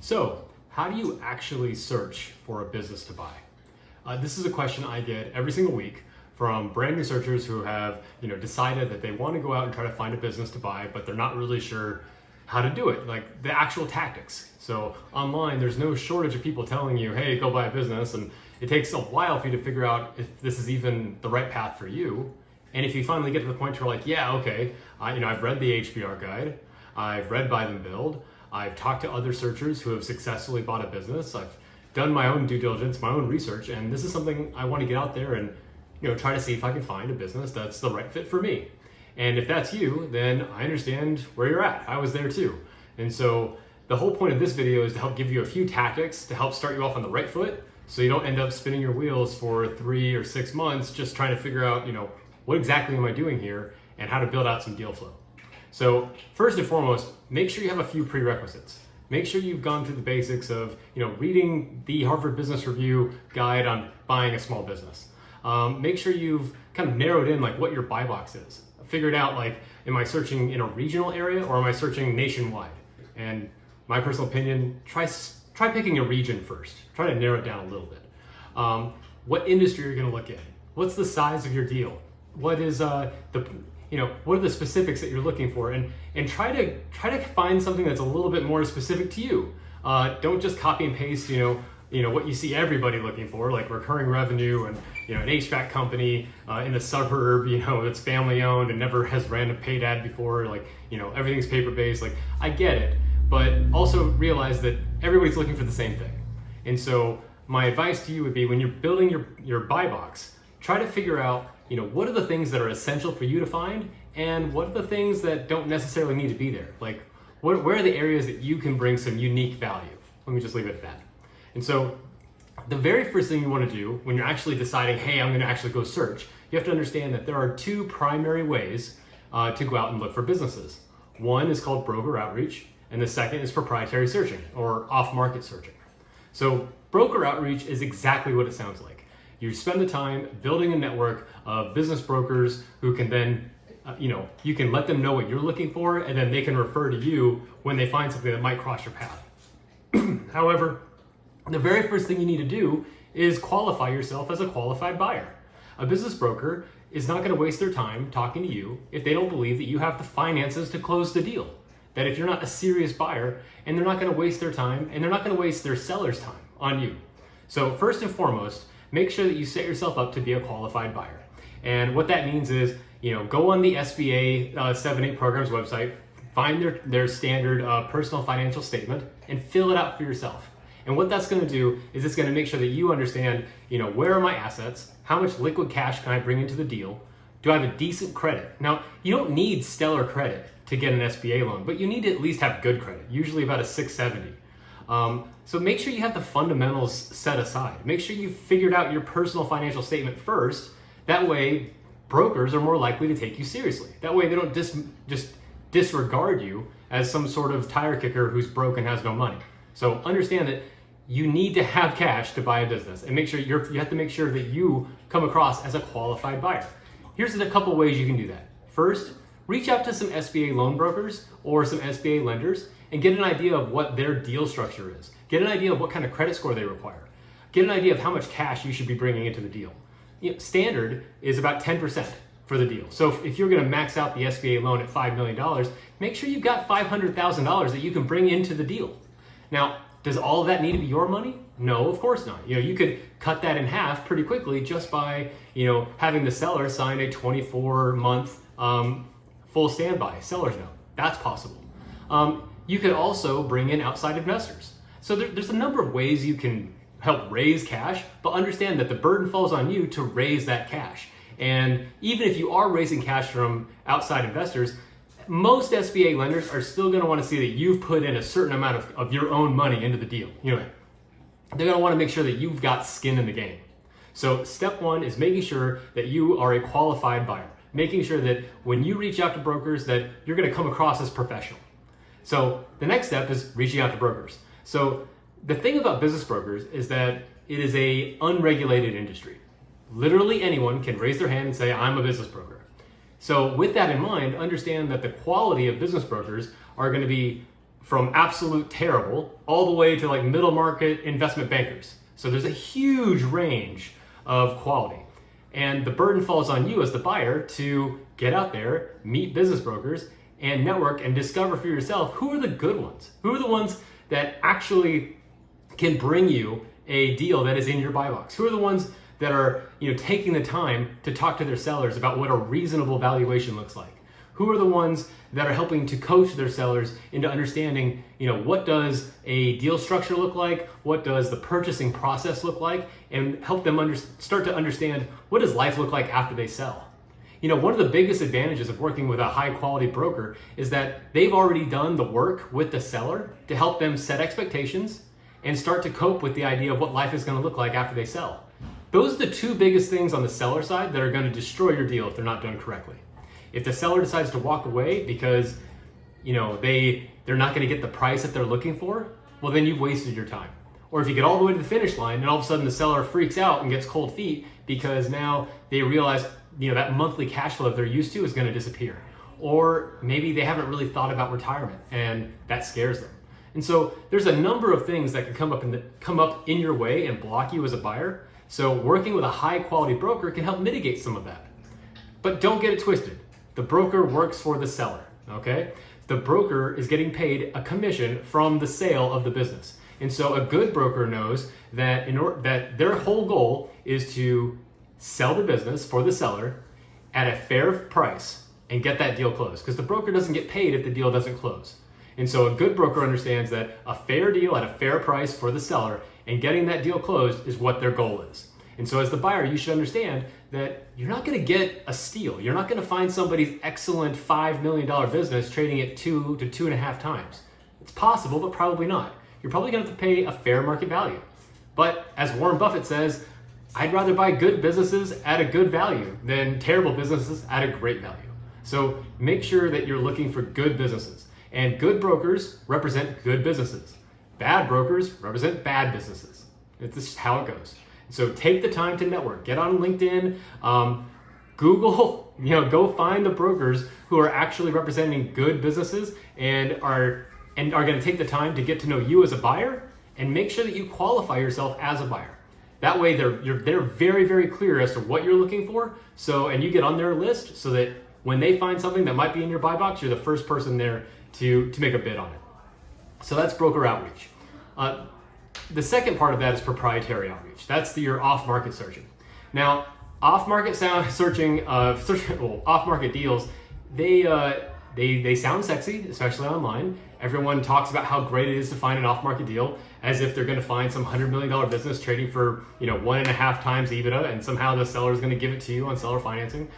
So, how do you actually search for a business to buy? This is a question I get every single week from brand new searchers who have decided that they want to go out and try to find a business to buy, but they're not really sure how to do it, like the actual tactics. So online, there's no shortage of people telling you, hey, go buy a business, and it takes a while for you to figure out if this is even the right path for you. And if you finally get to the point where you're like, yeah, okay, I've read the HBR guide, I've read Buy Then Build, I've talked to other searchers who have successfully bought a business, I've done my own due diligence, my own research, and this is something I want to get out there and try to see if I can find a business that's the right fit for me. And if that's you, then I understand where you're at. I was there too. And so the whole point of this video is to help give you a few tactics to help start you off on the right foot so you don't end up spinning your wheels for 3 or 6 months just trying to figure out, what exactly am I doing here and how to build out some deal flow. So first and foremost, make sure you have a few prerequisites. Make sure you've gone through the basics of, reading the Harvard Business Review guide on buying a small business. Make sure you've kind of narrowed in like what your buy box is. Figured out like, am I searching in a regional area or am I searching nationwide? And my personal opinion, try picking a region first. Try to narrow it down a little bit. What industry you're going to look at? What's the size of your deal? What is what are the specifics that you're looking for? And try to find something that's a little bit more specific to you. Don't just copy and paste, what you see everybody looking for, like recurring revenue and an HVAC company in the suburb, that's family owned and never has ran a paid ad before, like everything's paper based. Like I get it, but also realize that everybody's looking for the same thing. And so my advice to you would be when you're building your buy box, try to figure out what are the things that are essential for you to find and what are the things that don't necessarily need to be there. Like where are the areas that you can bring some unique value? Let me just leave it at that. And so the very first thing you want to do when you're actually deciding, hey, I'm going to actually go search, you have to understand that there are 2 primary ways to go out and look for businesses. One is called broker outreach, and the second is proprietary searching or off-market searching. So broker outreach is exactly what it sounds like. You spend the time building a network of business brokers who can then, you can let them know what you're looking for, and then they can refer to you when they find something that might cross your path. However, the very first thing you need to do is qualify yourself as a qualified buyer. A business broker is not going to waste their time talking to you if they don't believe that you have the finances to close the deal. That if you're not a serious buyer, and they're not going to waste their time, and they're not going to waste their seller's time on you. So first and foremost, make sure that you set yourself up to be a qualified buyer. And what that means is, go on the SBA 7-8 program's website, find their standard personal financial statement, and fill it out for yourself. And what that's going to do is it's going to make sure that you understand, where are my assets? How much liquid cash can I bring into the deal? Do I have a decent credit? Now, you don't need stellar credit to get an SBA loan, but you need to at least have good credit, usually about a 670. So make sure you have the fundamentals set aside. Make sure you've figured out your personal financial statement first. That way, brokers are more likely to take you seriously. That way, they don't just disregard you as some sort of tire kicker who's broke and has no money. So understand that you need to have cash to buy a business, and make sure you have to make sure that you come across as a qualified buyer. Here's a couple ways you can do that. First, reach out to some SBA loan brokers or some SBA lenders and get an idea of what their deal structure is. Get an idea of what kind of credit score they require. Get an idea of how much cash you should be bringing into the deal. Standard is about 10% for the deal. So if you're going to max out the SBA loan at $5 million, make sure you've got $500,000 that you can bring into the deal. Now, does all of that need to be your money? No, of course not. You could cut that in half pretty quickly just by, having the seller sign a 24-month full standby seller's note. That's possible. You could also bring in outside investors. So there's a number of ways you can help raise cash, but understand that the burden falls on you to raise that cash. And even if you are raising cash from outside investors, most SBA lenders are still going to want to see that you've put in a certain amount of your own money into the deal. They're going to want to make sure that you've got skin in the game. So step 1 is making sure that you are a qualified buyer, making sure that when you reach out to brokers that you're going to come across as professional. So the next step is reaching out to brokers. So the thing about business brokers is that it is a unregulated industry. Literally anyone can raise their hand and say, I'm a business broker. So with that in mind, understand that the quality of business brokers are going to be from absolute terrible all the way to like middle market investment bankers. So there's a huge range of quality. And the burden falls on you as the buyer to get out there, meet business brokers, and network and discover for yourself who are the good ones. Who are the ones that actually can bring you a deal that is in your buy box? Who are the ones that are, taking the time to talk to their sellers about what a reasonable valuation looks like? Who are the ones that are helping to coach their sellers into understanding, what does a deal structure look like? What does the purchasing process look like? And help them start to understand, what does life look like after they sell? One of the biggest advantages of working with a high quality broker is that they've already done the work with the seller to help them set expectations and start to cope with the idea of what life is going to look like after they sell. Those are the two biggest things on the seller side that are going to destroy your deal if they're not done correctly. If the seller decides to walk away because they're not going to get the price that they're looking for, well, then you've wasted your time. Or if you get all the way to the finish line and all of a sudden the seller freaks out and gets cold feet because now they realize that monthly cash flow that they're used to is going to disappear. Or maybe they haven't really thought about retirement and that scares them. And so there's a number of things that can come up in your way and block you as a buyer. So working with a high quality broker can help mitigate some of that. But don't get it twisted. The broker works for the seller, okay? The broker is getting paid a commission from the sale of the business. And so a good broker knows that that their whole goal is to sell the business for the seller at a fair price and get that deal closed, because the broker doesn't get paid if the deal doesn't close. And so a good broker understands that a fair deal at a fair price for the seller and getting that deal closed is what their goal is. And so as the buyer, you should understand that you're not going to get a steal. You're not going to find somebody's excellent $5 million business trading at 2 to 2.5 times. It's possible, but probably not. You're probably going to have to pay a fair market value. But as Warren Buffett says, I'd rather buy good businesses at a good value than terrible businesses at a great value. So make sure that you're looking for good businesses. And good brokers represent good businesses. Bad brokers represent bad businesses. It's just how it goes. So take the time to network. Get on LinkedIn, Google, go find the brokers who are actually representing good businesses and are going to take the time to get to know you as a buyer and make sure that you qualify yourself as a buyer. That way they're very, very clear as to what you're looking for. And you get on their list so that when they find something that might be in your buy box, you're the first person there to make a bid on it. So that's broker outreach. The second part of that is proprietary outreach. That's your off-market searching. Now, off-market off-market deals, they sound sexy, especially online. Everyone talks about how great it is to find an off-market deal, as if they're going to find some $100 million business trading for 1.5 times EBITDA, and somehow the seller is going to give it to you on seller financing.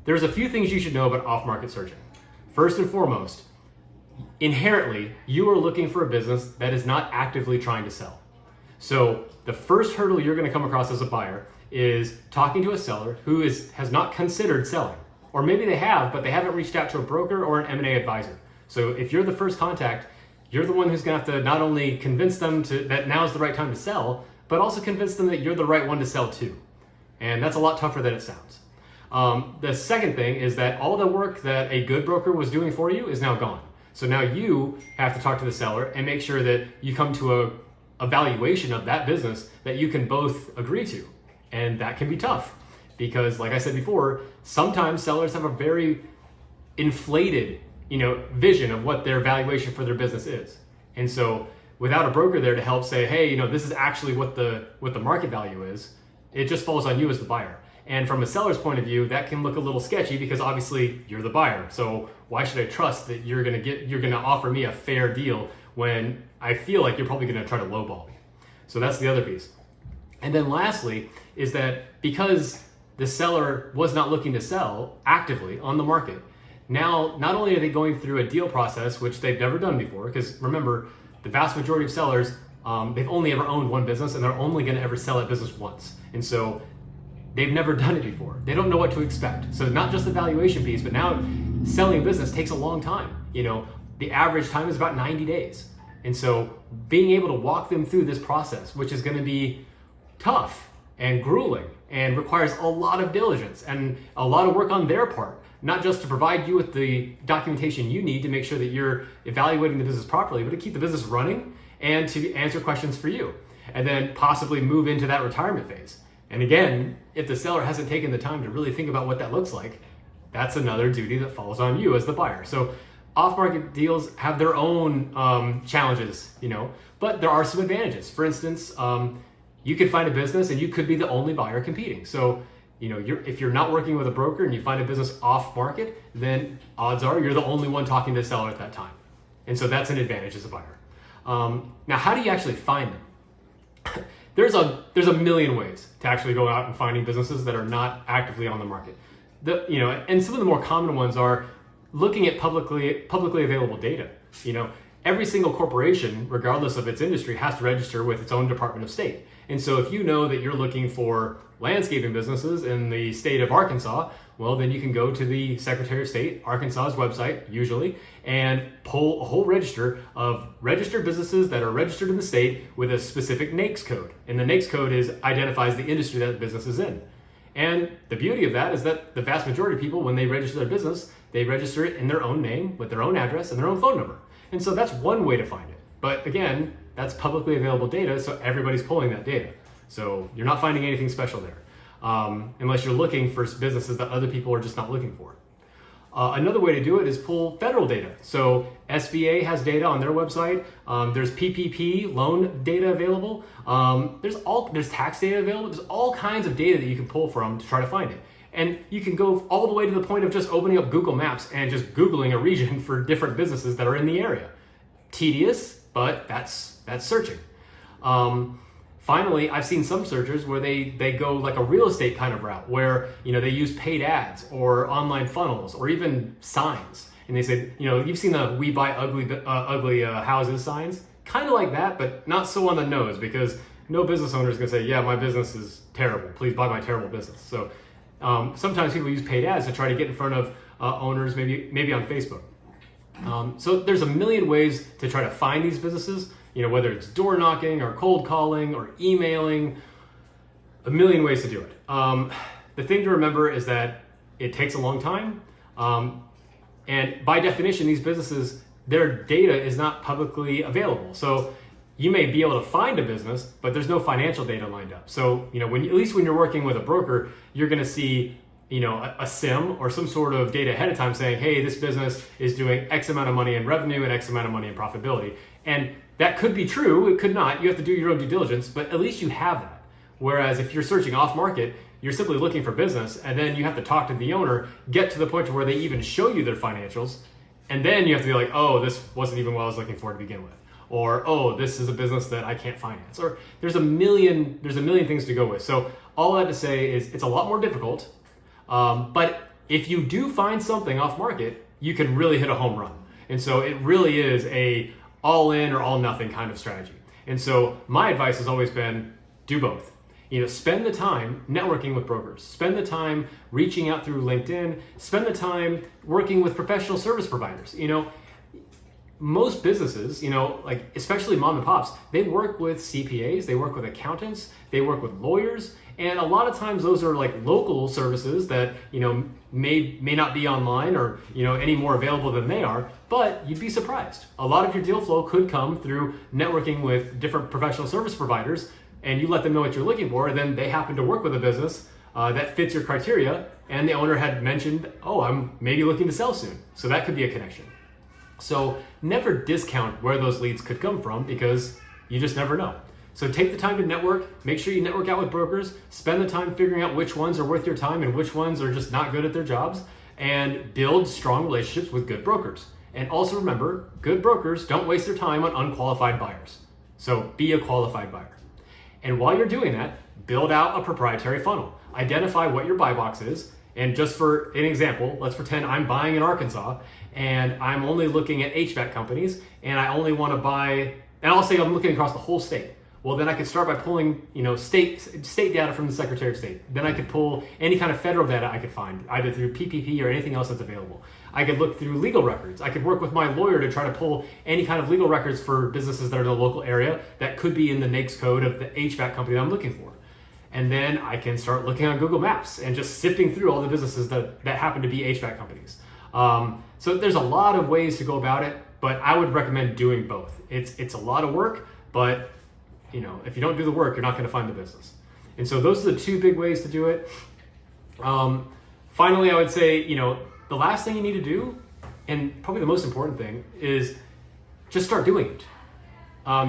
There's a few things you should know about off-market searching. First and foremost, inherently, you are looking for a business that is not actively trying to sell. So the first hurdle you're going to come across as a buyer is talking to a seller who has not considered selling. Or maybe they have, but they haven't reached out to a broker or an M&A advisor. So if you're the first contact, you're the one who's going to have to not only convince them that now is the right time to sell, but also convince them that you're the right one to sell to. And that's a lot tougher than it sounds. The second thing is that all the work that a good broker was doing for you is now gone. So now you have to talk to the seller and make sure that you come to a valuation of that business that you can both agree to. And that can be tough because, like I said before, sometimes sellers have a very inflated, vision of what their valuation for their business is. And so without a broker there to help say, hey, this is actually what the market value is, it just falls on you as the buyer. And from a seller's point of view, that can look a little sketchy because obviously you're the buyer. So why should I trust that you're gonna offer me a fair deal when I feel like you're probably gonna try to lowball me? So that's the other piece. And then lastly is that because the seller was not looking to sell actively on the market, now not only are they going through a deal process, which they've never done before, because remember, the vast majority of sellers, they've only ever owned one business and they're only gonna ever sell that business once. And so they've never done it before. They don't know what to expect. So not just the valuation piece, but now selling a business takes a long time. The average time is about 90 days. And so being able to walk them through this process, which is going to be tough and grueling and requires a lot of diligence and a lot of work on their part, not just to provide you with the documentation you need to make sure that you're evaluating the business properly, but to keep the business running and to answer questions for you, and then possibly move into that retirement phase. And again, if the seller hasn't taken the time to really think about what that looks like, that's another duty that falls on you as the buyer. So off-market deals have their own challenges, but there are some advantages. For instance, you could find a business and you could be the only buyer competing. So, if you're not working with a broker and you find a business off-market, then odds are you're the only one talking to the seller at that time. And so that's an advantage as a buyer. Now, how do you actually find them? There's a million ways to actually go out and finding businesses that are not actively on the market. And some of the more common ones are looking at publicly available data. Every single corporation, regardless of its industry, has to register with its own Department of State. And so if you know that you're looking for landscaping businesses in the state of Arkansas, well, then you can go to the Secretary of State, Arkansas's website, usually, and pull a whole register of registered businesses that are registered in the state with a specific NAICS code. And the NAICS code identifies the industry that the business is in. And the beauty of that is that the vast majority of people, when they register their business, they register it in their own name, with their own address, and their own phone number. And so that's one way to find it. But again, that's publicly available data, so everybody's pulling that data. So you're not finding anything special there, unless you're looking for businesses that other people are just not looking for. Another way to do it is pull federal data. So SBA has data on their website. There's PPP loan data available. There's tax data available. There's all kinds of data that you can pull from to try to find it. And you can go all the way to the point of just opening up Google Maps and just Googling a region for different businesses that are in the area. Tedious, but that's searching. Finally, I've seen some searchers where they go like a real estate kind of route where, they use paid ads or online funnels or even signs. And they say, you've seen the "We Buy Ugly Houses" signs, kind of like that, but not so on the nose, because no business owner is going to say, yeah, my business is terrible. Please buy my terrible business. So sometimes people use paid ads to try to get in front of owners, maybe on Facebook. So there's a million ways to try to find these businesses, whether it's door knocking or cold calling or emailing, a million ways to do it. The thing to remember is that it takes a long time. And by definition, these businesses, their data is not publicly available. So you may be able to find a business, but there's no financial data lined up. So, at least when you're working with a broker, you're going to see, a SIM or some sort of data ahead of time saying, hey, this business is doing X amount of money in revenue and X amount of money in profitability. And that could be true. It could not. You have to do your own due diligence, but at least you have that. Whereas if you're searching off market, you're simply looking for business, and then you have to talk to the owner, get to the point where they even show you their financials. And then you have to be like, oh, this wasn't even what I was looking for to begin with. Or, oh, this is a business that I can't finance. Or there's a million things to go with. So all I have to say is it's a lot more difficult. But if you do find something off market, you can really hit a home run. And so it really is a all in or all nothing kind of strategy. And so my advice has always been do both. Spend the time networking with brokers, spend the time reaching out through LinkedIn, spend the time working with professional service providers. Most businesses, especially mom and pops, they work with CPAs, they work with accountants, they work with lawyers, and a lot of times those are like local services that, may not be online or, any more available than they are, but you'd be surprised. A lot of your deal flow could come through networking with different professional service providers, and you let them know what you're looking for, and then they happen to work with a business that fits your criteria, and the owner had mentioned, oh, I'm maybe looking to sell soon. So that could be a connection. So never discount where those leads could come from, because you just never know. So take the time to network, make sure you network out with brokers, spend the time figuring out which ones are worth your time and which ones are just not good at their jobs, and build strong relationships with good brokers. And also remember, good brokers don't waste their time on unqualified buyers. So be a qualified buyer. And while you're doing that, build out a proprietary funnel. Identify what your buy box is. And just for an example, let's pretend I'm buying in Arkansas and I'm only looking at HVAC companies, and I only want to buy, and I'll say I'm looking across the whole state. Well, then I could start by pulling, state data from the Secretary of State. Then I could pull any kind of federal data I could find, either through PPP or anything else that's available. I could look through legal records. I could work with my lawyer to try to pull any kind of legal records for businesses that are in the local area that could be in the NAICS code of the HVAC company that I'm looking for. And then I can start looking on Google Maps and just sifting through all the businesses that happen to be HVAC companies. So there's a lot of ways to go about it, but I would recommend doing both. It's a lot of work, but if you don't do the work, you're not going to find the business. And so those are the two big ways to do it. Finally, I would say, the last thing you need to do, and probably the most important thing, is just start doing it.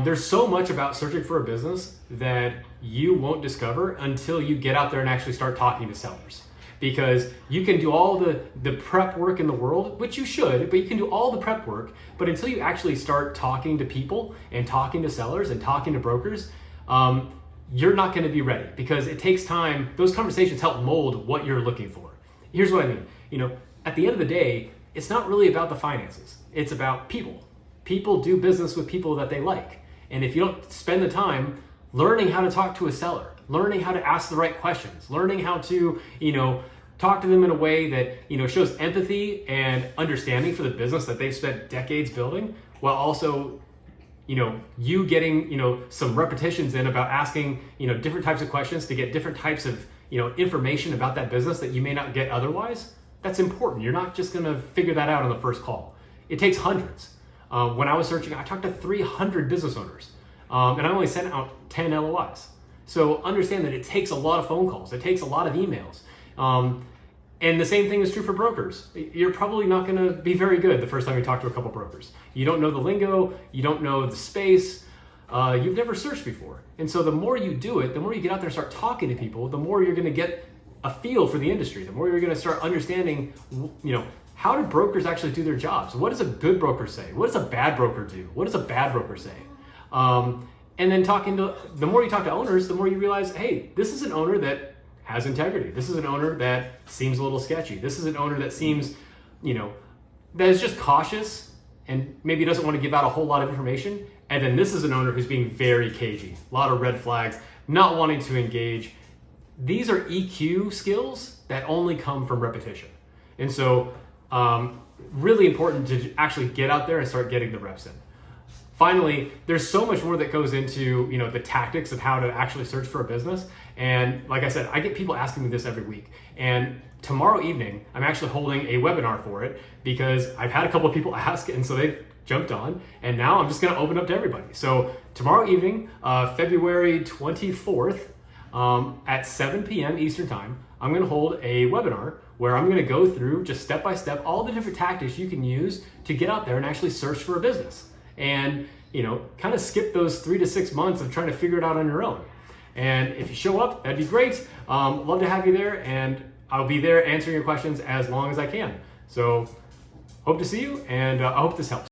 There's so much about searching for a business that you won't discover until you get out there and actually start talking to sellers. Because you can do all the prep work in the world, which you should, but you can do all the prep work, but until you actually start talking to people and talking to sellers and talking to brokers, you're not going to be ready, because it takes time. Those conversations help mold what you're looking for. Here's what I mean. At the end of the day, it's not really about the finances. It's about people. People do business with people that they like. And if you don't spend the time learning how to talk to a seller, learning how to ask the right questions, learning how to, talk to them in a way that, shows empathy and understanding for the business that they've spent decades building, while also, you getting, some repetitions in about asking, different types of questions to get different types of, information about that business that you may not get otherwise. That's important. You're not just going to figure that out on the first call. It takes hundreds. When I was searching, I talked to 300 business owners, and I only sent out 10 LOIs. So understand that it takes a lot of phone calls. It takes a lot of emails. And the same thing is true for brokers. You're probably not going to be very good the first time you talk to a couple brokers. You don't know the lingo. You don't know the space. You've never searched before. And so the more you do it, the more you get out there and start talking to people, the more you're going to get a feel for the industry. The more you're going to start understanding, how do brokers actually do their jobs? What does a good broker say? What does a bad broker do? What does a bad broker say? And then the more you talk to owners, the more you realize, hey, this is an owner that has integrity. This is an owner that seems a little sketchy. This is an owner that seems, that is just cautious and maybe doesn't want to give out a whole lot of information. And then this is an owner who's being very cagey, a lot of red flags, not wanting to engage. These are EQ skills that only come from repetition. And so really important to actually get out there and start getting the reps in. Finally, there's so much more that goes into the tactics of how to actually search for a business. And like I said, I get people asking me this every week. And tomorrow evening, I'm actually holding a webinar for it, because I've had a couple of people ask, and so they've jumped on. And now I'm just going to open up to everybody. So tomorrow evening, February 24th, at 7 p.m. Eastern Time, I'm going to hold a webinar where I'm going to go through just step by step all the different tactics you can use to get out there and actually search for a business. And kind of skip those 3 to 6 months of trying to figure it out on your own. And if you show up, that'd be great. Love to have you there, and I'll be there answering your questions as long as I can. So hope to see you, and I hope this helps.